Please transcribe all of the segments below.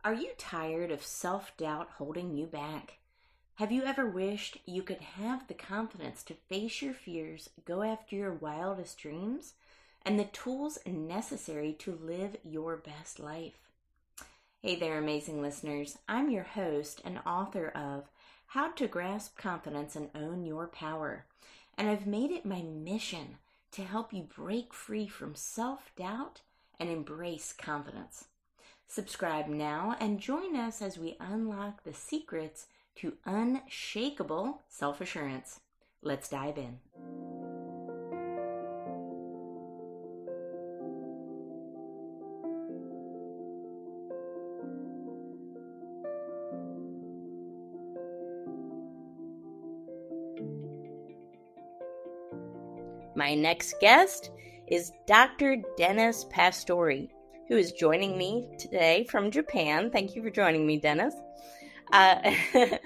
Are you tired of self-doubt holding you back? Have you ever wished you could have the confidence to face your fears, go after your wildest dreams, and the tools necessary to live your best life? Hey there, amazing listeners. I'm your host and author of How to Grasp Confidence and Own Your Power. And I've made it my mission to help you break free from self-doubt and embrace confidence. Subscribe now and join us as we unlock the secrets to unshakable self-assurance. Let's dive in. My next guest is Dr. Denis Pastory, who is joining me today from Japan. Thank you for joining me, Denis. Dr.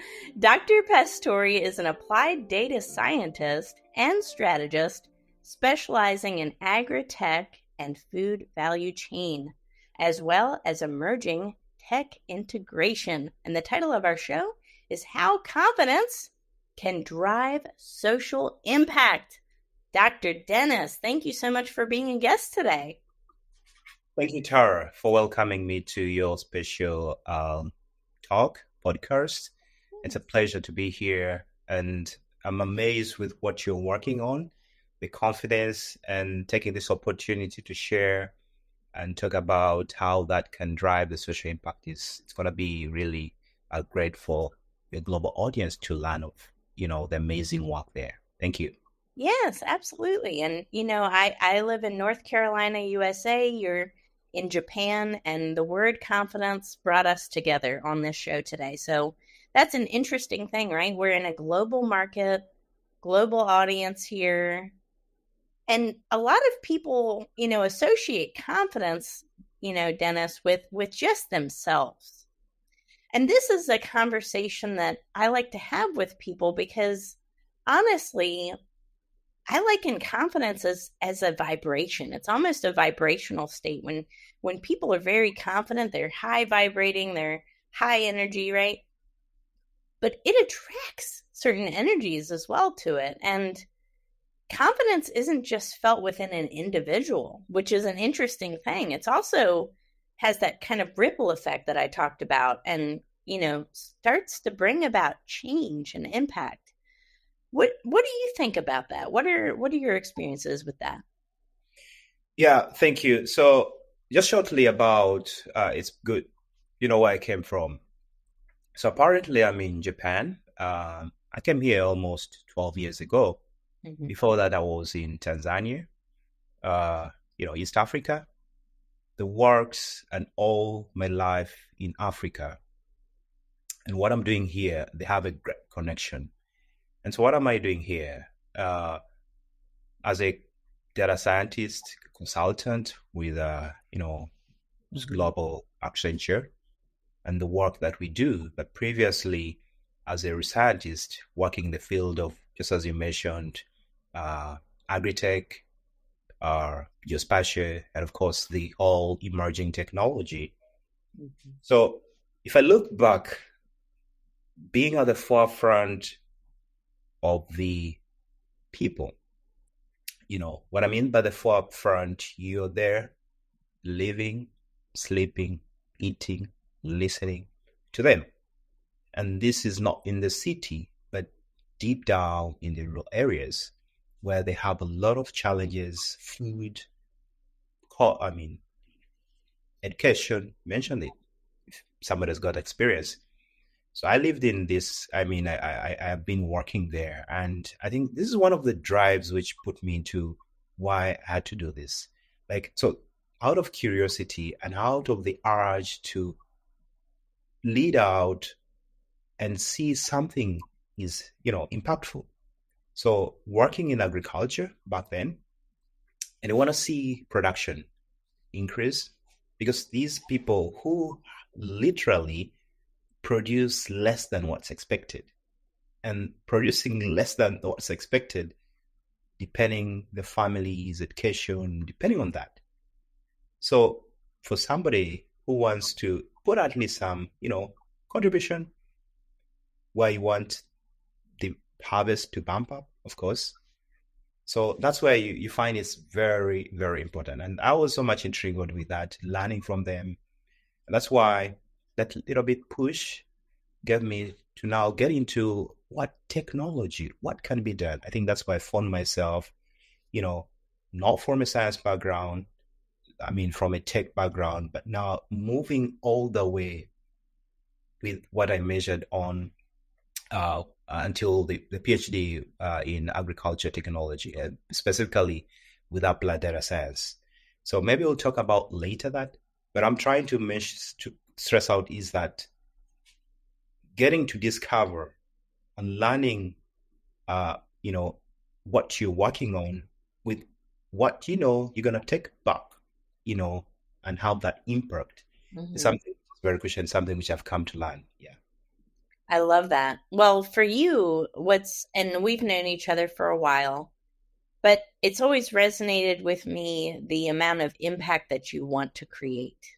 Pastory is an applied data scientist and strategist specializing in agri-tech and food value chain, as well as emerging tech integration. And the title of our show is How Confidence Can Drive Social Impact. Dr. Denis, thank you so much for being a guest today. Thank you, Tara, for welcoming me to your special podcast. It's a pleasure to be here, and I'm amazed with what you're working on, the confidence, and taking this opportunity to share and talk about how that can drive the social impact. It's going to be really great for the global audience to learn of, the amazing work there. Thank you. Yes, absolutely. And, I live in North Carolina, USA. You're in Japan, and the word confidence brought us together on this show today. So that's an interesting thing, right? We're in a global market, global audience here. And a lot of people, associate confidence, Denis, with just themselves. And this is a conversation that I like to have with people because, honestly, I liken confidence as a vibration. It's almost a vibrational state. When people are very confident, they're high vibrating, they're high energy, right? But it attracts certain energies as well to it. And confidence isn't just felt within an individual, which is an interesting thing. It's also has that kind of ripple effect that I talked about and, starts to bring about change and impact. What do you think about that? What are your experiences with that? Yeah, thank you. So just shortly about it's good, where I came from. So apparently I'm in Japan. I came here almost 12 years ago. Mm-hmm. Before that, I was in Tanzania, East Africa, the works and all my life in Africa. And what I'm doing here, they have a great connection. And so what am I doing here? As a data scientist, consultant with, global Accenture and the work that we do. But previously, as a scientist, working in the field of, just as you mentioned, agri-tech, geospatial, and of course, the all emerging technology. Mm-hmm. So if I look back, being at the forefront of the people, what I mean by the forefront, you're there living, sleeping, eating, listening to them. And this is not in the city, but deep down in the rural areas where they have a lot of challenges, food, education, mentioned it, if somebody's got experience. So I lived in this, I have been working there. And I think this is one of the drives which put me into why I had to do this. So out of curiosity and out of the urge to lead out and see something is, impactful. So working in agriculture back then, and I want to see production increase because these people who literally produce less than what's expected, and producing less than what's expected, depending the family's education, depending on that. So for somebody who wants to put at least some, contribution where you want the harvest to bump up, of course. So that's where you find it's very, very important. And I was so much intrigued with that, learning from them. And that's why that little bit push gave me to now get into what can be done. I think that's why I found myself, you know, not from a science background, I mean, from a tech background, but now moving all the way with what I measured on until the PhD in agriculture technology, specifically with applied data science. So maybe we'll talk about later that, but I'm trying to stress out is that getting to discover and learning, you know, what you're working on with what you're gonna take back, and have that impact is Mm-hmm. something very crucial and something which I've come to learn. Yeah. I love that. Well, for you, and we've known each other for a while, but it's always resonated with me the amount of impact that you want to create.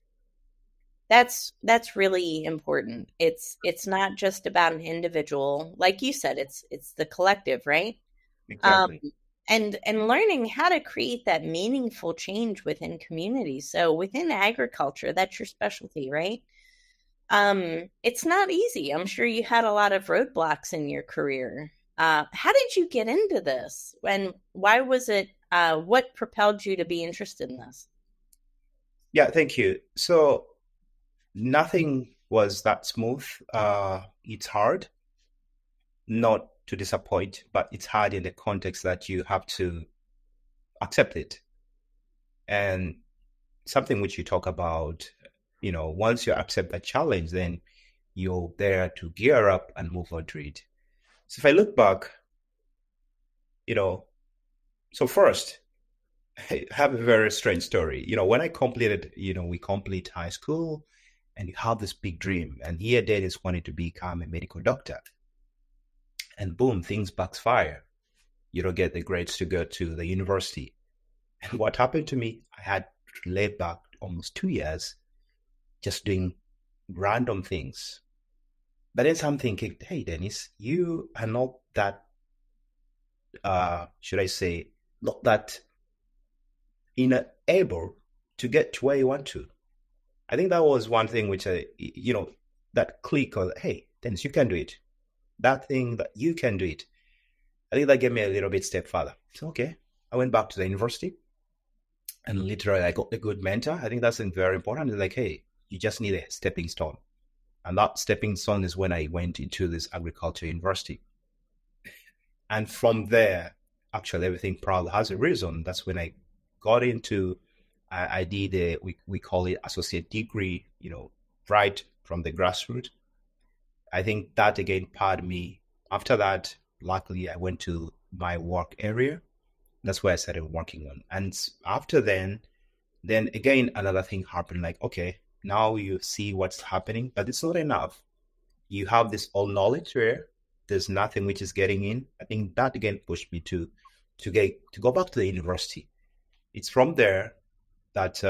That's really important. It's not just about an individual. Like you said, it's the collective, right? Um, Exactly. and learning how to create that meaningful change within communities. So within agriculture, that's your specialty, right? It's not easy. I'm sure you had a lot of roadblocks in your career. How did you get into this? And why was it, what propelled you to be interested in this? Yeah, thank you. So nothing was that smooth. It's hard not to disappoint, but it's hard in the context that you have to accept it. And something which you talk about, once you accept that challenge, then you're there to gear up and move on to it. So if I look back, you know, so first, I have a very strange story. When I completed, we complete high school and you have this big dream. And here Dennis wanted to become a medical doctor. And boom, things backfire. You don't get the grades to go to the university. And what happened to me, I had to lay back almost 2 years just doing random things. But then something kicked, hey, Dennis, you are not that, should I say, not that able to get to where you want to. I think that was one thing which that click of, hey, Dennis, you can do it. That thing that you can do it. I think that gave me a little bit step further. So, okay, I went back to the university and literally I got a good mentor. I think that's very important. It's like, hey, you just need a stepping stone. And that stepping stone is when I went into this agriculture university. And from there, actually, everything probably has a reason. That's when I got into, I did we call it associate degree, right from the grassroots. I think that again part me. After that, luckily, I went to my work area. That's where I started working on. And after then again, another thing happened. Like, okay, now you see what's happening, but it's not enough. You have this all knowledge where there's nothing which is getting in. I think that again pushed me to go back to the university. It's from there that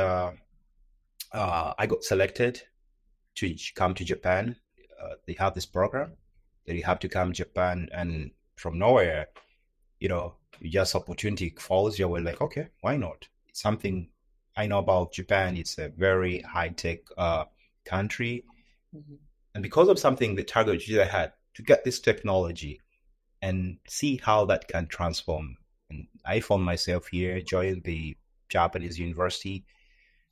I got selected to come to Japan. They have this program that you have to come to Japan, and from nowhere, just opportunity falls your way. Like, okay, why not? It's something I know about Japan. It's a very high tech country, Mhm. and because of something the target which I had to get this technology and see how that can transform. And I found myself here, joined the Japanese university,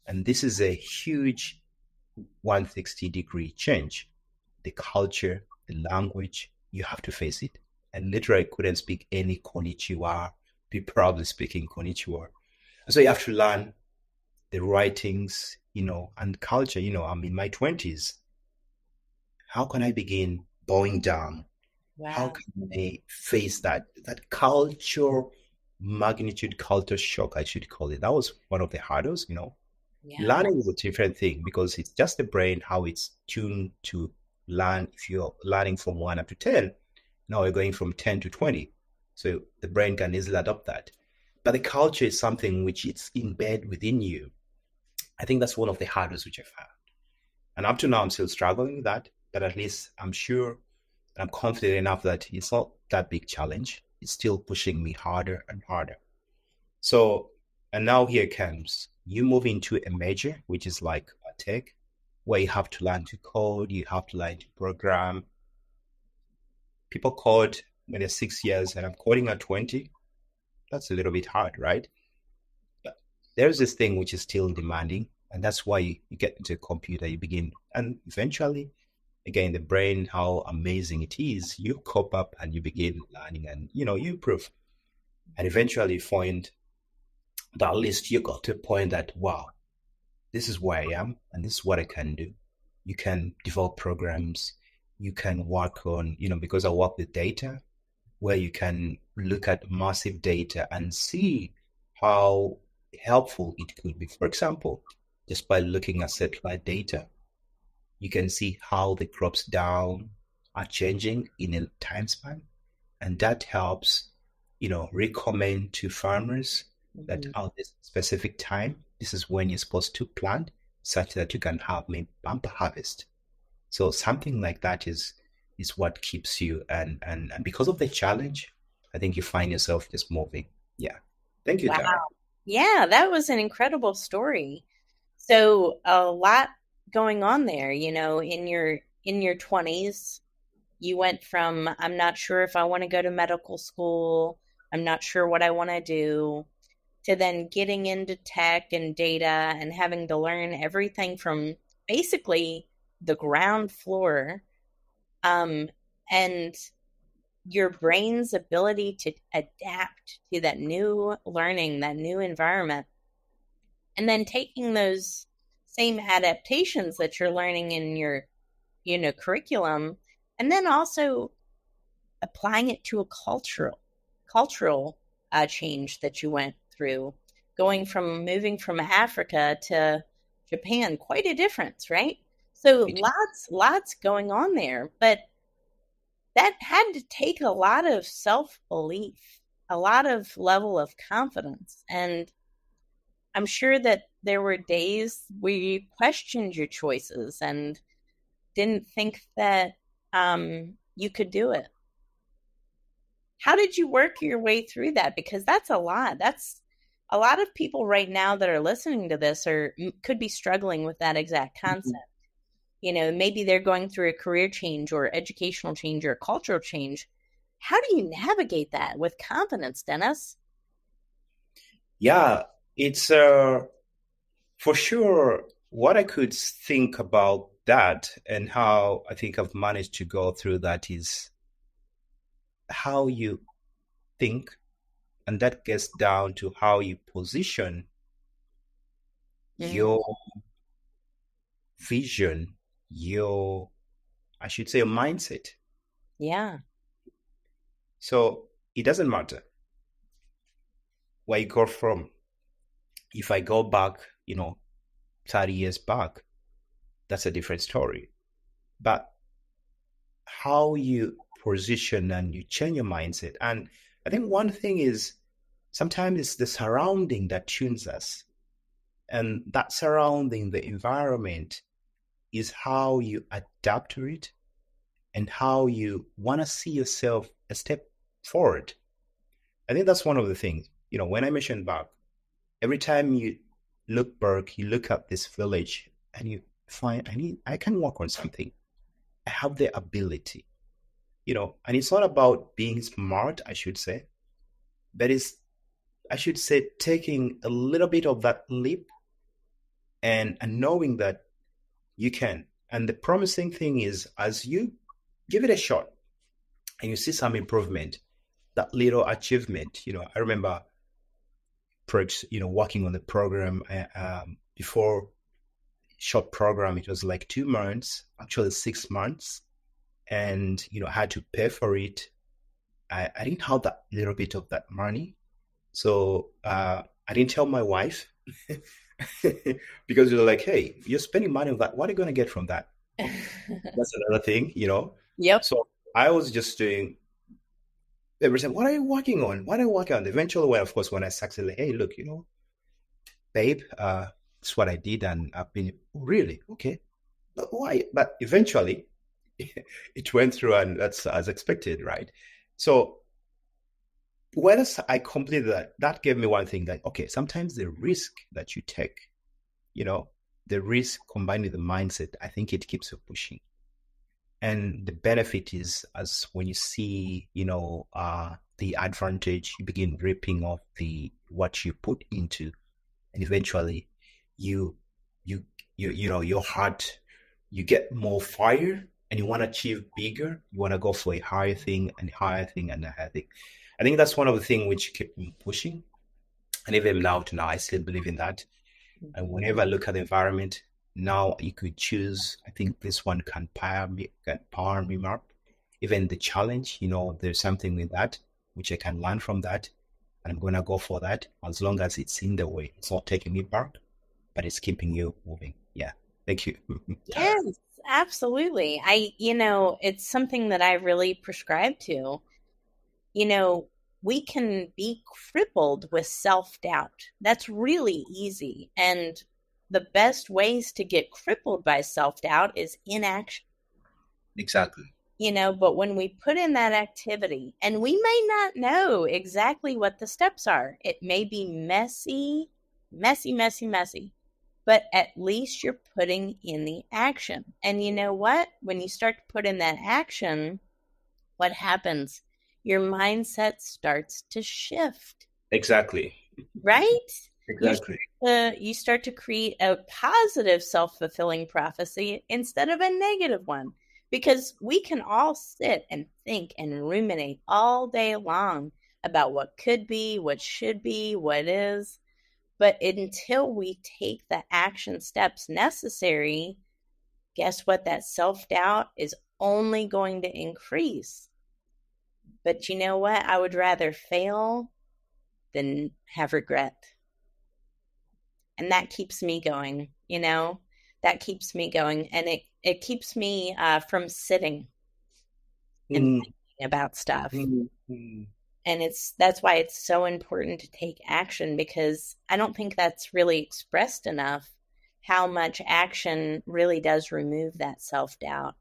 and this is a huge 160-degree change. The culture, the language, you have to face it. And literally, I couldn't speak any konnichiwa. People probably speaking konnichiwa. And so you have to learn the writings, and culture. I'm in my 20s. How can I begin bowing down? How Wow. can I face that culture magnitude, culture shock, I should call it? That was one of the hardest. Yeah. Learning is a different thing because it's just the brain, how it's tuned to learn. If you're learning from 1 up to 10, now we're going from 10 to 20. So the brain can easily adopt that. But the culture is something which it's embedded within you. I think that's one of the hardest which I found. And up to now, I'm still struggling with that. But at least I'm sure, I'm confident enough that it's not that big challenge. It's still pushing me harder and harder. So, and now here comes you move into a major, which is like a tech, where you have to learn to code, you have to learn to program. People code when they're 6 years, and I'm coding at 20. That's a little bit hard, right? But there's this thing which is still demanding, and that's why you get into a computer, you begin, and eventually, again, the brain, how amazing it is, you cope up and you begin learning, and you improve, and eventually you find that at least you got to a point that, wow, this is where I am and this is what I can do. You can develop programs, you can work on, because I work with data, where you can look at massive data and see how helpful it could be. For example, just by looking at satellite data, you can see how the crops down are changing in a time span. And that helps, recommend to farmers that Mhm. at this specific time, this is when you're supposed to plant such that you can have maybe bumper harvest. So something like that is what keeps you, and because of the challenge, I think you find yourself just moving. Yeah. Thank you, Wow. Tara. Yeah, that was an incredible story. So a lot going on there, in your 20s, you went from I'm not sure if I want to go to medical school, I'm not sure what I want to do, to then getting into tech and data and having to learn everything from basically the ground floor. Um, and your brain's ability to adapt to that new learning, that new environment, and then taking those same adaptations that you're learning in your curriculum, and then also applying it to a cultural change that you went through, going from moving from Africa to Japan. Quite a difference, right? So It, lots going on there, but that had to take a lot of self-belief, a lot of level of confidence. And I'm sure that there were days where you questioned your choices and didn't think that you could do it. How did you work your way through that? Because that's a lot. That's a lot of people right now that are listening to this or could be struggling with that exact concept. Maybe they're going through a career change or educational change or cultural change. How do you navigate that with confidence, Dennis? yeah, it's for sure what I could think about that and how I think I've managed to go through that is how you think, and that gets down to how you position Mm, your vision, your, I should say, your mindset. yeah. So it doesn't matter where you go from. If I go back, 30 years back, that's a different story. But how you position and you change your mindset. And I think one thing is sometimes it's the surrounding that tunes us. And that surrounding, the environment, is how you adapt to it and how you want to see yourself a step forward. I think that's one of the things. When I mentioned back, every time you look back, you look at this village and you find I can work on something. I have the ability, and it's not about being smart, I should say, but it's, I should say, taking a little bit of that leap and knowing that you can. And the promising thing is, as you give it a shot and you see some improvement, that little achievement, I remember, working on the program before short program, it was like 2 months, actually 6 months, and I had to pay for it. I didn't have that little bit of that money, so I didn't tell my wife because you're like, hey, you're spending money on that. What are you going to get from that? That's another thing. Yep. So I was just doing. They were saying, "What are you working on? What are you working on?" Eventually, when of course, when I succeeded, hey, look, babe, it's what I did, and I've been really okay. But why? But eventually, it went through, and that's as expected, right? So once I completed that, that gave me one thing that, okay, sometimes the risk that you take, you know, the risk combined with the mindset, I think it keeps you pushing. And the benefit is, as when you see, the advantage, you begin ripping off the what you put into, and eventually you you your heart, you get more fire, and you want to achieve bigger, you want to go for a higher thing and a higher thing and a higher thing. I think that's one of the things which kept me pushing, and even now to now I still believe in that. And whenever I look at the environment now, you could choose, I think this one can power me up. Even the challenge, there's something with that which I can learn from that, and I'm gonna go for that as long as it's in the way. It's not taking me back, but it's keeping you moving. Yeah. Thank you. Yes, absolutely. It's something that I really prescribe to. You know, we can be crippled with self-doubt. That's really easy. And the best ways to get crippled by self-doubt is inaction. Exactly. But when we put in that activity, and we may not know exactly what the steps are, it may be messy, messy, messy, messy, but at least you're putting in the action. And you know what? When you start to put in that action, what happens? Your mindset starts to shift, Exactly. right? You Exactly. you start to create a positive self-fulfilling prophecy instead of a negative one, because we can all sit and think and ruminate all day long about what could be, what should be, what is, but until we take the action steps necessary, guess what? That self-doubt is only going to increase. But you know what? I would rather fail than have regret. And that keeps me going, that keeps me going. And it keeps me from sitting and Mm, thinking about stuff. mm, mm. And that's why it's so important to take action, because I don't think that's really expressed enough how much action really does remove that self-doubt.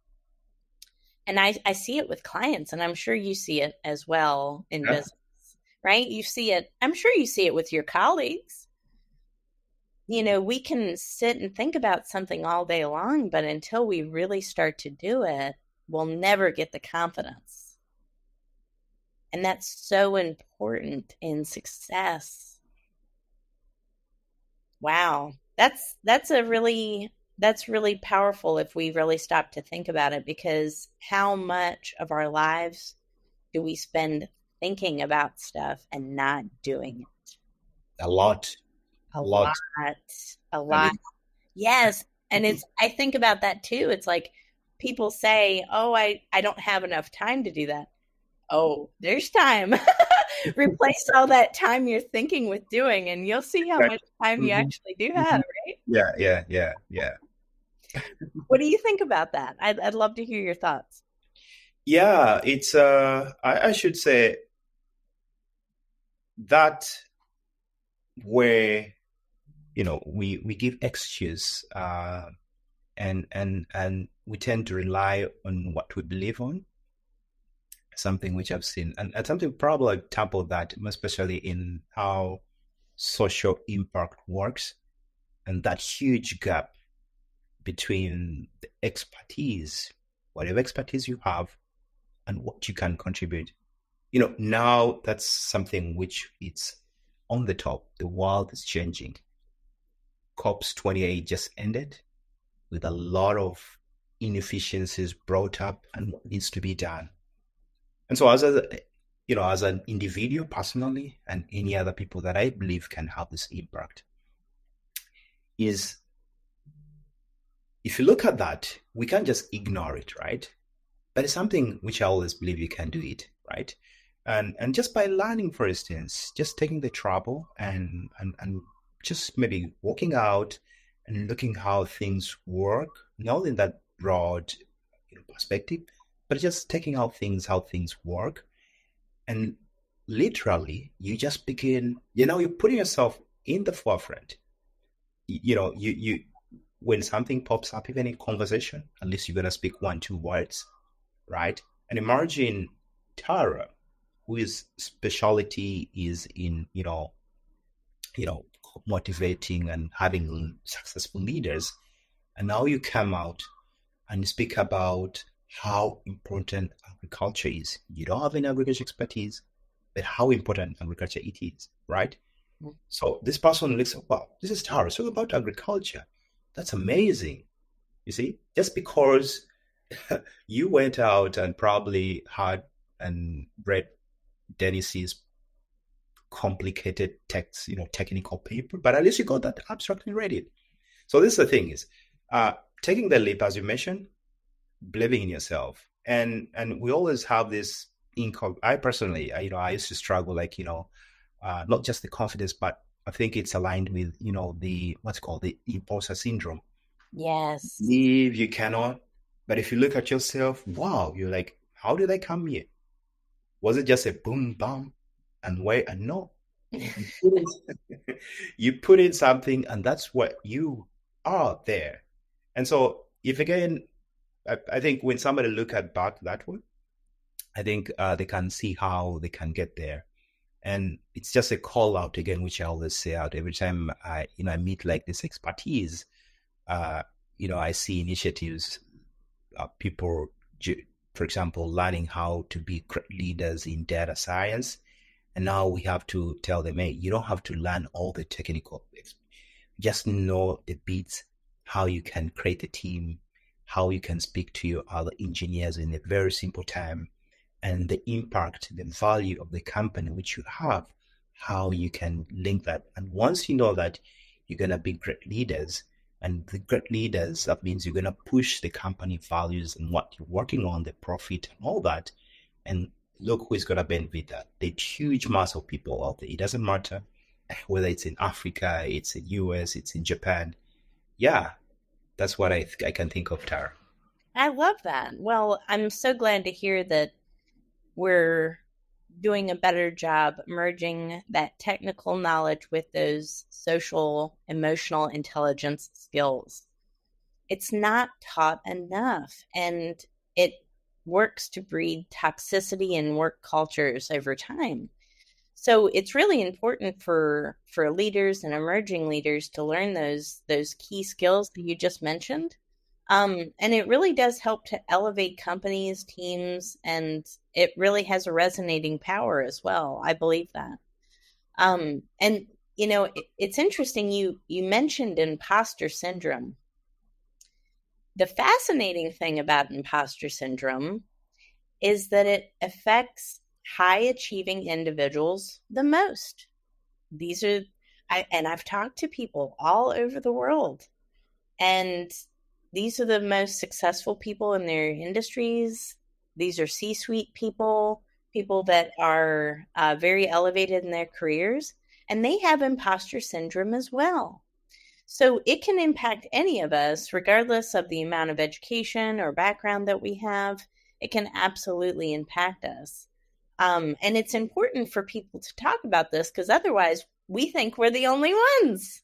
And I see it with clients, and I'm sure you see it as well in Yeah. business, right? You see it, I'm sure you see it with your colleagues. We can sit and think about something all day long, but until we really start to do it, we'll never get the confidence. And that's so important in success. Wow. That's really powerful if we really stop to think about it, because how much of our lives do we spend thinking about stuff and not doing it? A lot. A A lot. lot. A And lot. Yes. And I think about that too. It's like people say, "Oh, I don't have enough time to do that." Oh, there's time. Replace all that time you're thinking with doing, and you'll see how much time you Mhm, actually do have, mhm. right? Yeah, yeah, yeah, yeah. What do you think about that? I'd love to hear your thoughts. Yeah, it's I should say that where we give excuse, and we tend to rely on what we believe on, something which I've seen, and something probably example that, especially in how social impact works, and that huge gap between the expertise, whatever expertise you have, and what you can contribute. Now that's something which it's on the top. The world is changing. COP's 28 just ended with a lot of inefficiencies brought up and what needs to be done. And so as an individual personally, and any other people that I believe can have this impact, is if you look at that, we can't just ignore it, right? But it's something which I always believe you can do it, right? And just by learning, for instance, just taking the trouble and just maybe walking out and looking how things work, not in that broad perspective, but just taking out how things work, and literally you just begin, you're putting yourself in the forefront. You when something pops up, even in conversation, at least you're going to speak 1, 2 words, right? And imagine Tara, whose specialty is in, you know, motivating and having successful leaders. And now you come out and speak about how important agriculture is. You don't have any agriculture expertise, but how important agriculture it is, right? So this person looks, wow, this is Tara, so about agriculture. That's amazing. You see, just because you went out and probably had and read Denis's complicated text, technical paper, but at least you got that abstract and read it. So this is the thing is, taking the leap, as you mentioned, believing in yourself, and we always have this income. I personally, I used to struggle, like, not just the confidence, but I think it's aligned with, the what's called the imposter syndrome. Yes. Believe you cannot, but if you look at yourself, wow, you're like, how did I come here? Was it just a boom, bam, and wait, and no? You put in, you put in something, and that's what you are there. And so, if again, I think when somebody look at back that way, I think they can see how they can get there. And it's just a call out again, which I always say out every time I meet like this expertise. Uh, I see initiatives, people, for example, learning how to be great leaders in data science. And now we have to tell them, hey, you don't have to learn all the technical. Just know the bits, how you can create a team, how you can speak to your other engineers in a very simple time, and the impact, the value of the company which you have, how you can link that. And once you know that, you're going to be great leaders. And the great leaders, that means you're going to push the company values and what you're working on, the profit and all that. And look who is going to benefit that. The huge mass of people out there. It doesn't matter whether it's in Africa, it's in US, it's in Japan. Yeah, that's what I can think of, Tara. I love that. Well, I'm so glad to hear that we're doing a better job merging that technical knowledge with those social, emotional intelligence skills. It's not taught enough, and it works to breed toxicity in work cultures over time. So it's really important for leaders and emerging leaders to learn those key skills that you just mentioned. And it really does help to elevate companies, teams, and it really has a resonating power as well. I believe that. And it's interesting you mentioned imposter syndrome. The fascinating thing about imposter syndrome is that it affects high achieving individuals the most. These are and I've talked to people all over the world, and these are the most successful people in their industries. These are C-suite people, people that are very elevated in their careers, and they have imposter syndrome as well. So it can impact any of us, regardless of the amount of education or background that we have. It can absolutely impact us. And it's important for people to talk about this because otherwise we think we're the only ones.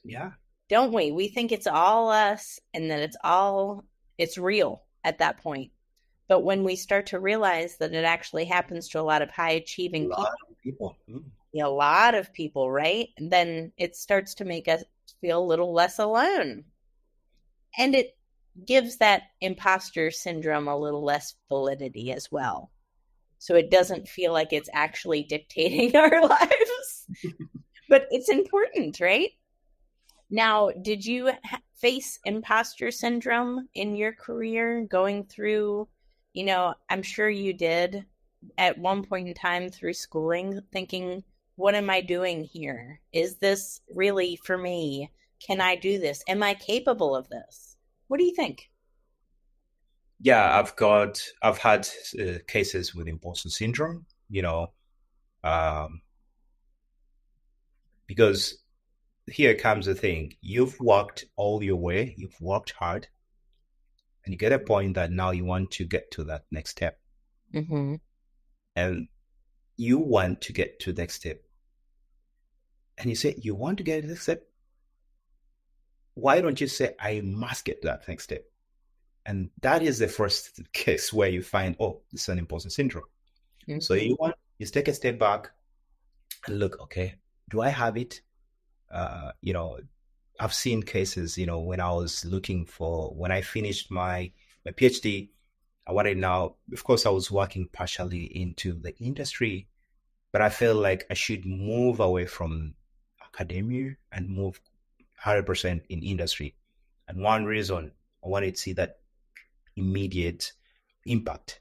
Yeah. Don't we? We think it's all us and that it's real at that point. But when we start to realize that it actually happens to a lot of high achieving A people, lot of people. a lot of people, right? Then it starts to make us feel a little less alone. And it gives that imposter syndrome a little less validity as well. So it doesn't feel like it's actually dictating our lives. But it's important, right? Now, did you face imposter syndrome in your career going through, I'm sure you did at one point in time through schooling, thinking, what am I doing here? Is this really for me? Can I do this? Am I capable of this? What do you think? Yeah, I've had cases with imposter syndrome, um, because here comes the thing. You've worked all your way, you've worked hard, and you get a point that now you want to get to that next step. Mm-hmm. And you want to get to the next step. And you say, you want to get to the next step. why don't you say, I must get that next step? And that is the first case where you find, oh, this is an imposter syndrome. So Mm-hmm. you take a step back and look, okay, do I have it? You know, I've seen cases, you know, when I was looking for, when I finished my PhD, I wanted now, of course, I was working partially into the industry, but I felt like I should move away from academia and move 100% in industry. And one reason I wanted to see that immediate impact,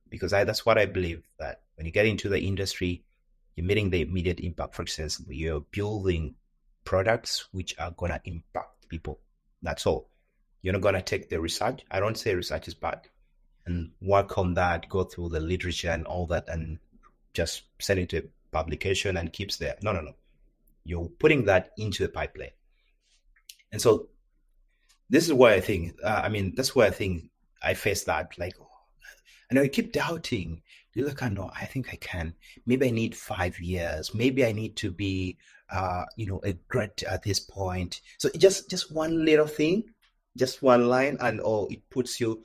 because that's what I believe, that when you get into the industry, you're meeting the immediate impact. For instance, you're building products which are going to impact people. That's all. You're not going to take the research. I don't say research is bad, and work on that, go through the literature and all that, and just send it to publication and keeps there. No, no, no. You're putting that into the pipeline. And so this is why I think, that's why I think I face that. Like, and I keep doubting. You look, I know, I think I can. Maybe I need 5 years. Maybe I need to be, a grad at this point. So just one little thing, just one line, and oh, it puts you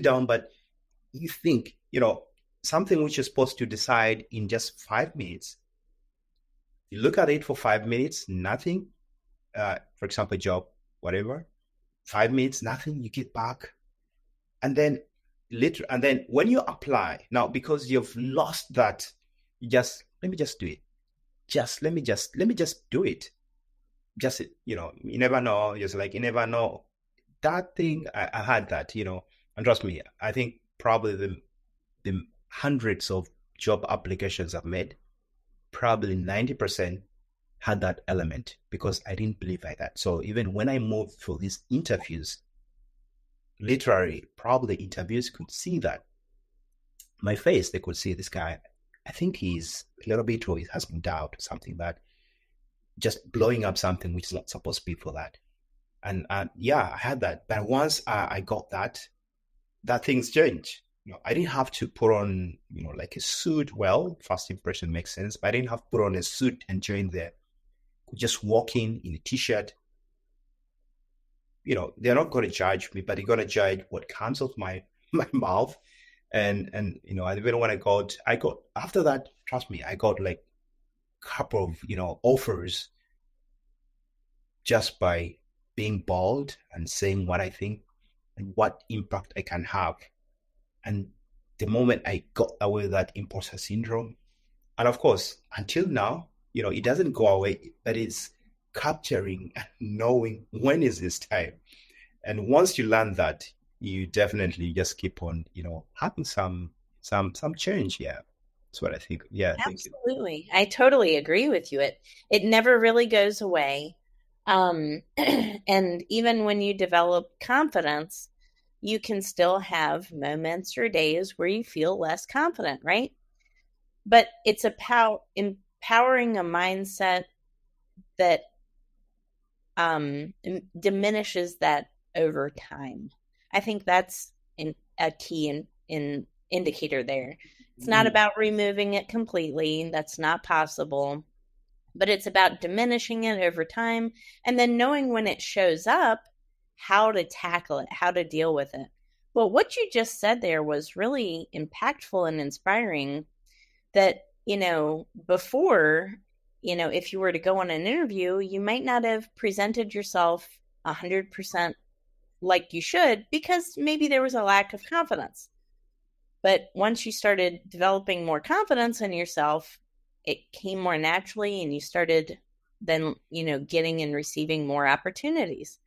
down. But you think, something which you're supposed to decide in just 5 minutes. You look at it for 5 minutes, nothing. For example, job, whatever. 5 minutes, nothing. You get back, and then and then when you apply now, because you've lost that, you just, let me just do it. Just let me just do it. Just, you never know. Just like, you never know. That thing, I had that, and trust me, I think probably the hundreds of job applications I've made, probably 90% had that element, because I didn't believe like that. So even when I moved for these interviews, literally, probably interviews could see that. My face, they could see this guy. I think he's a little bit, or he has some doubt or something, that just blowing up something which is not supposed to be for that. And yeah, I had that. But once I got that things changed. I didn't have to put on, like a suit. Well, first impression makes sense, but I didn't have to put on a suit and join there. Just walk in a t-shirt. They're not going to judge me, but they're going to judge what comes out my mouth. And even when I got after that, trust me, I got like a couple of offers just by being bold and saying what I think and what impact I can have. And the moment I got away with that imposter syndrome, and of course, until now, it doesn't go away, but it's capturing and knowing when is this time. And once you learn that, you definitely just keep on, having some change. Yeah. That's what I think. Yeah, thank you. Absolutely. I totally agree with you. It never really goes away. And even when you develop confidence, you can still have moments or days where you feel less confident, right? But it's empowering a mindset that diminishes that over time. I think that's a key in indicator there. It's not about removing it completely. That's not possible. But it's about diminishing it over time and then knowing when it shows up, how to tackle it, how to deal with it. Well, what you just said there was really impactful and inspiring, that, before, if you were to go on an interview, you might not have presented yourself 100% like you should, because maybe there was a lack of confidence. But once you started developing more confidence in yourself, it came more naturally, and you started then, getting and receiving more opportunities.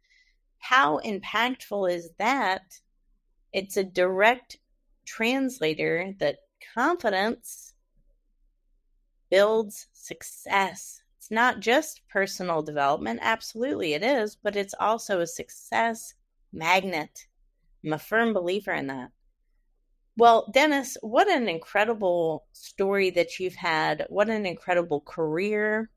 How impactful is that? It's a direct translator that confidence builds success. It's not just personal development. Absolutely, it is, but it's also a success magnet. I'm a firm believer in that. Well, Denis, what an incredible story that you've had. What an incredible career,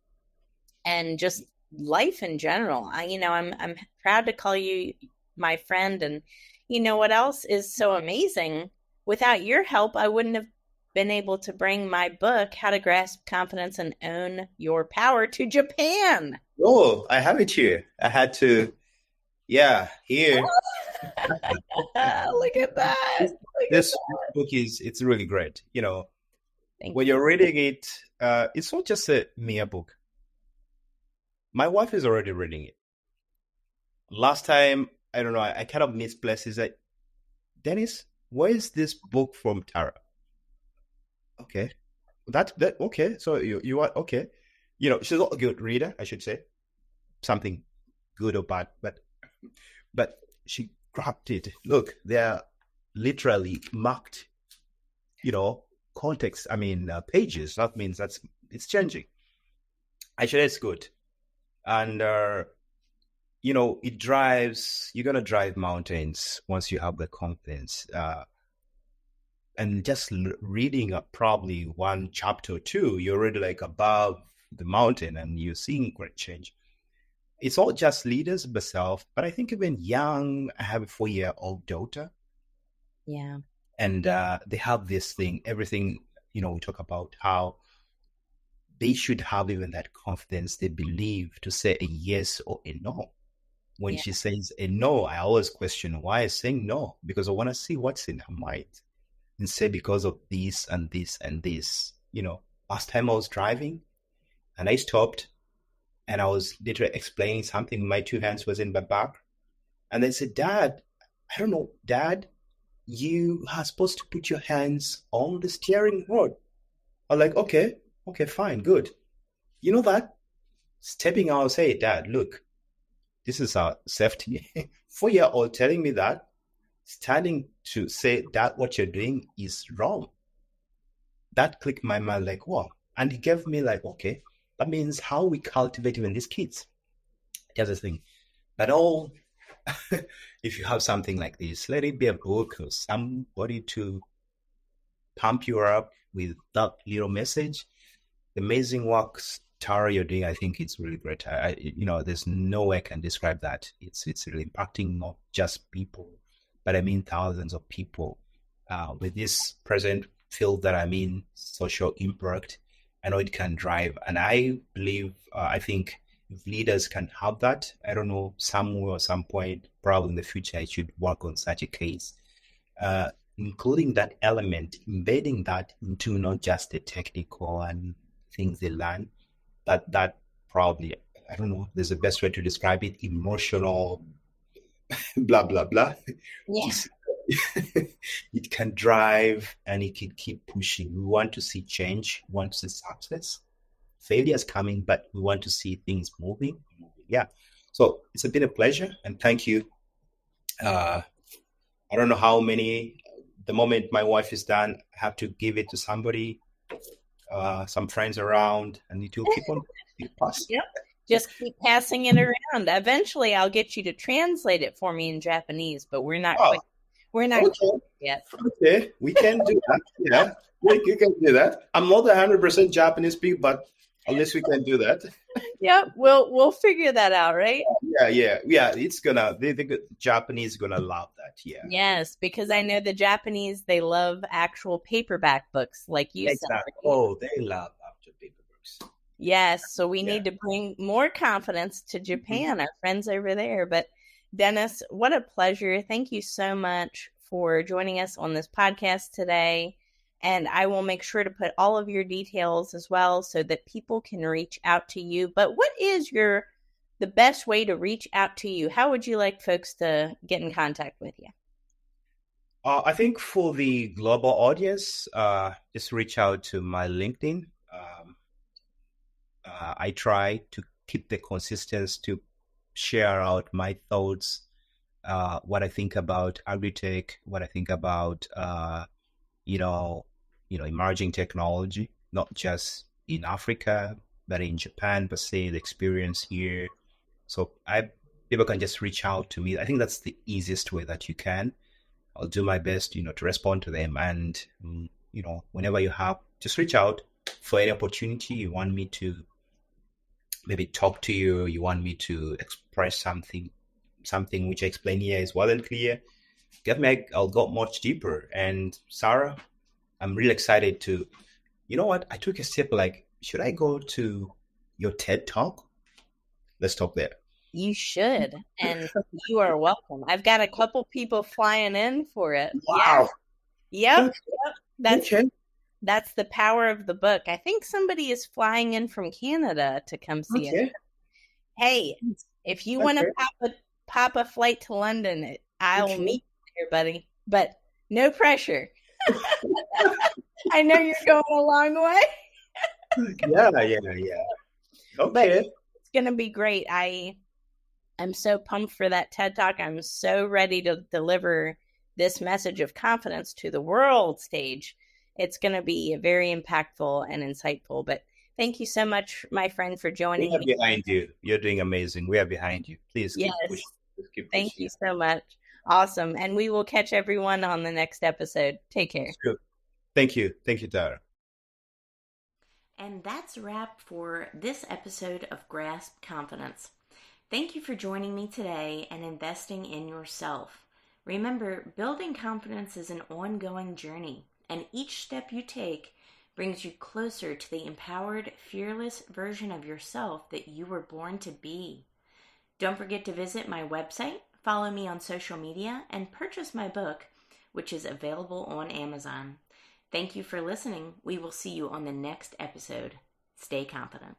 and just life in general. I'm proud to call you my friend. And what else is so amazing? Without your help, I wouldn't have been able to bring my book, How to Grasp Confidence and Own Your Power, to Japan. Oh, I have it here. I had to, yeah, here. Look at that. This, Look at this that. book it's really great. Thank When you. you're reading it, it's not just a mere book. My wife is already reading it. Last time, I don't know, I kind of misplaced. Is like, Dennis, where is this book from Tara? Okay, that okay. So you are okay. She's not a good reader, I should say. Something good or bad, but she grabbed it. Look, they're literally marked, you know, context. I mean, pages. That means it's changing. Actually, it's good, and you're gonna drive mountains once you have the confidence. And just reading probably one chapter or two, you're already like above the mountain, and you're seeing great change. It's not just leaders myself, but I think even young. I have a 4-year-old daughter, Yeah. and they have this thing. Everything we talk about how they should have even that confidence. They believe to say a yes or a no. When Yeah. she says a no, I always question why is saying no, because I want to see what's in her mind and say because of this and this and this. Last time I was driving and I stopped and I was literally explaining something. My two hands was in my back. And they said, Dad, I don't know, Dad, you are supposed to put your hands on the steering wheel. I'm like, okay, fine, good. You know that? Stepping out, say, Dad, look, this is our safety. 4-year-old telling me that, standing to say that what you're doing is wrong. That clicked my mind like, wow. And he gave me like, okay, that means how we cultivate even these kids. There's a thing. But if you have something like this, let it be a book or somebody to pump you up with that little message. The amazing work, Tara, you're doing, I think it's really great. There's no way I can describe that. It's really impacting not just people, but I mean thousands of people. With this present field that I'm in, social impact, I know it can drive. And I believe, I think if leaders can have that, I don't know, somewhere or some point, probably in the future, I should work on such a case. Including that element, embedding that into not just the technical and things they learn, but that probably, I don't know, there's the best way to describe it, emotional, blah, blah, blah. Yeah. Just, it can drive and it can keep pushing. We want to see change, we want to see success. Failure is coming, but we want to see things moving. Yeah. So it's been a pleasure and thank you. I don't know how many, the moment my wife is done, I have to give it to somebody, some friends around, and it will keep on pass. Yep. Just keep passing it around. Eventually, I'll get you to translate it for me in Japanese, but Oh, we're not okay. quite yet. Okay, we can do that. Yeah, you can do that. I'm not 100% Japanese speak, but at least we can do that. Yep, we'll figure that out, right? Yeah. It's gonna, the Japanese gonna love that. Yeah. Yes, because I know the Japanese, they love actual paperback books like you said. Exactly. Right? Oh, they love after paper books. Yes, so we Yeah. need to bring more confidence to Japan, our friends over there. But Dennis, what a pleasure. Thank you so much for joining us on this podcast today. And I will make sure to put all of your details as well so that people can reach out to you. But what is the best way to reach out to you? How would you like folks to get in contact with you? I think for the global audience, just reach out to my LinkedIn. I try to keep the consistency to share out my thoughts, what I think about agri-tech, what I think about, you know, emerging technology, not just in Africa, but in Japan, per se, the experience here. So people can just reach out to me. I think that's the easiest way that you can. I'll do my best, to respond to them. And, whenever you have, just reach out for any opportunity you want me to maybe talk to you, you want me to express something which I explain here is well and clear. Get me, I'll go much deeper. And Sarah, I'm really excited to, you know what? I took a step like, should I go to your TED talk? Let's talk there. You should, and you are welcome. I've got a couple people flying in for it. Yeah. Wow. Yep. Okay. Yep. That's the power of the book. I think somebody is flying in from Canada to come see it. Okay. Hey, if you want to Okay. pop a flight to London, I'll Okay. meet you there, buddy. But no pressure. I know you're going a long way, Yeah, yeah, yeah. but Okay. it's going to be great. I'm so pumped for that TED Talk. I'm so ready to deliver this message of confidence to the world stage. It's going to be very impactful and insightful. But thank you so much, my friend, for We joining are me. behind you. You're doing amazing. We are behind you. Please keep pushing. Yes, Please keep thank pushing. you so much. Awesome. And we will catch everyone on the next episode. Take care. Sure. Thank you. Thank you, Tara. And that's a wrap for this episode of Grasp Confidence. Thank you for joining me today and investing in yourself. Remember, building confidence is an ongoing journey, and each step you take brings you closer to the empowered, fearless version of yourself that you were born to be. Don't forget to visit my website, follow me on social media, and purchase my book, which is available on Amazon. Thank you for listening. We will see you on the next episode. Stay confident.